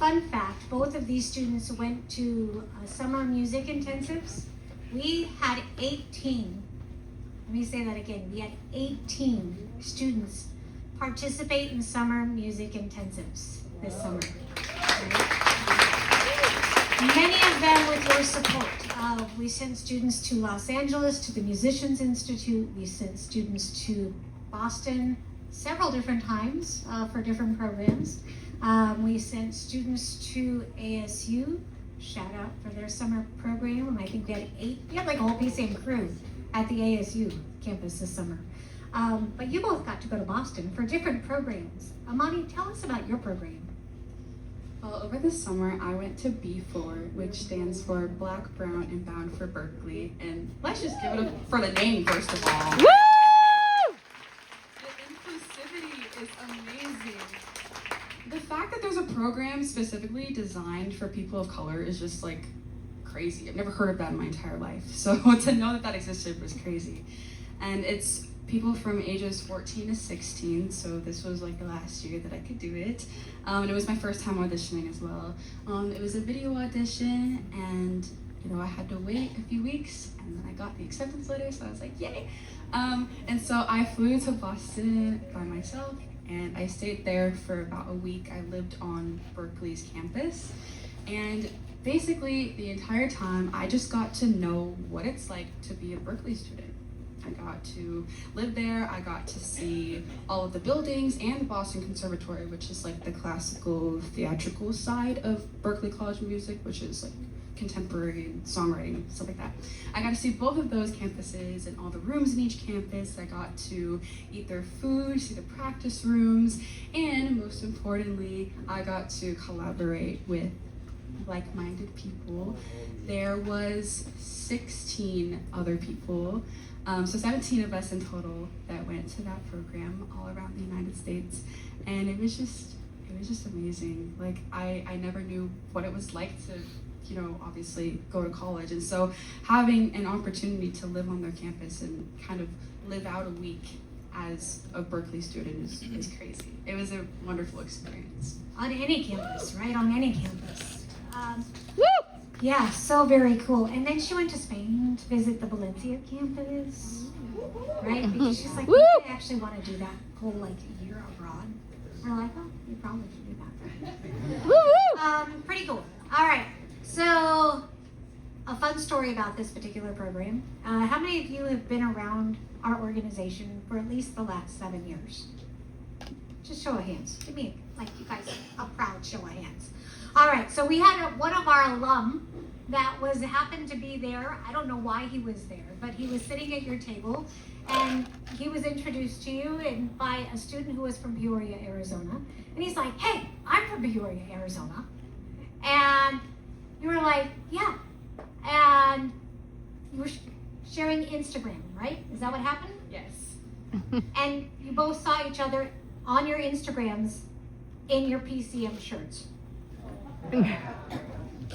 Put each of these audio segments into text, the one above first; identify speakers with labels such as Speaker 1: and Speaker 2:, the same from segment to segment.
Speaker 1: Fun fact, both of these students went to summer music intensives. We had 18, let me say that again, we had 18 students participate in summer music intensives this summer. Many of them with your support. We sent students to Los Angeles, to the Musicians Institute. We sent students to Boston several different times for different programs. We sent students to ASU, shout out for their summer program. I think we had like a whole PCM crew at the ASU campus this summer. But you both got to go to Boston for different programs. Amani, tell us about your program.
Speaker 2: Well, over the summer, I went to B4, which stands for Black, Brown, and Bound for Berkeley. And let's just give it up for the name, first of all. Woo! The inclusivity is amazing. The fact that there's a program specifically designed for people of color is just like crazy. I've never heard of that in my entire life. So to know that that existed was crazy. And it's people from ages 14 to 16, so this was like the last year that I could do it. And it was my first time auditioning as well. It was a video audition, and I had to wait a few weeks, and then I got the acceptance letter, so I was like, yay! And so I flew to Boston by myself, and I stayed there for about a week. I lived on Berkeley's campus, and basically the entire time I just got to know what it's like to be a Berkeley student. I got to live there, I got to see all of the buildings and the Boston Conservatory, which is like the classical theatrical side of Berklee College of Music, which is like contemporary songwriting, stuff like that. I got to see both of those campuses and all the rooms in each campus. I got to eat their food, see the practice rooms, and most importantly, I got to collaborate with like-minded people. There was 16 other people, so 17 of us in total that went to that program all around the United States, and it was just amazing. Like I never knew what it was like to obviously go to college, and so having an opportunity to live on their campus and kind of live out a week as a Berkeley student is crazy. It was a wonderful experience.
Speaker 1: On any campus, right? On any campus. Yeah, so very cool. And then she went to Spain to visit the Valencia campus, right? Because she's like, I actually want to do that whole like year abroad. We're like, oh, you probably should do that. Pretty cool. All right. So a fun story about this particular program. How many of you have been around our organization for at least the last 7 years? Just show of hands. Give me, like, you guys, a proud show of hands. All right, so we had one of our alum that happened to be there. I don't know why he was there, but he was sitting at your table, and he was introduced to you by a student who was from Peoria, Arizona. And he's like, hey, I'm from Peoria, Arizona. And you were like, yeah. And you were sharing Instagram, right? Is that what happened?
Speaker 2: Yes.
Speaker 1: And you both saw each other on your Instagrams in your PCM shirts. I'm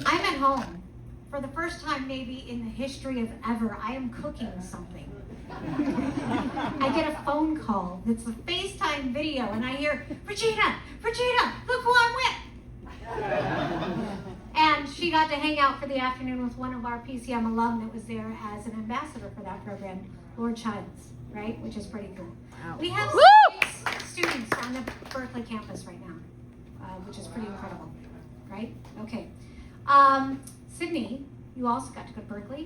Speaker 1: at home. For the first time maybe in the history of ever, I am cooking something. I get a phone call that's a FaceTime video, and I hear, Regina, look who I'm with. And she got to hang out for the afternoon with one of our PCM alum that was there as an ambassador for that program, Lord Childs, right? Which is pretty cool. Wow. We have 6 students on the Berkeley campus right now, which is pretty incredible, right? Okay. Sydney, you also got to go to Berkeley.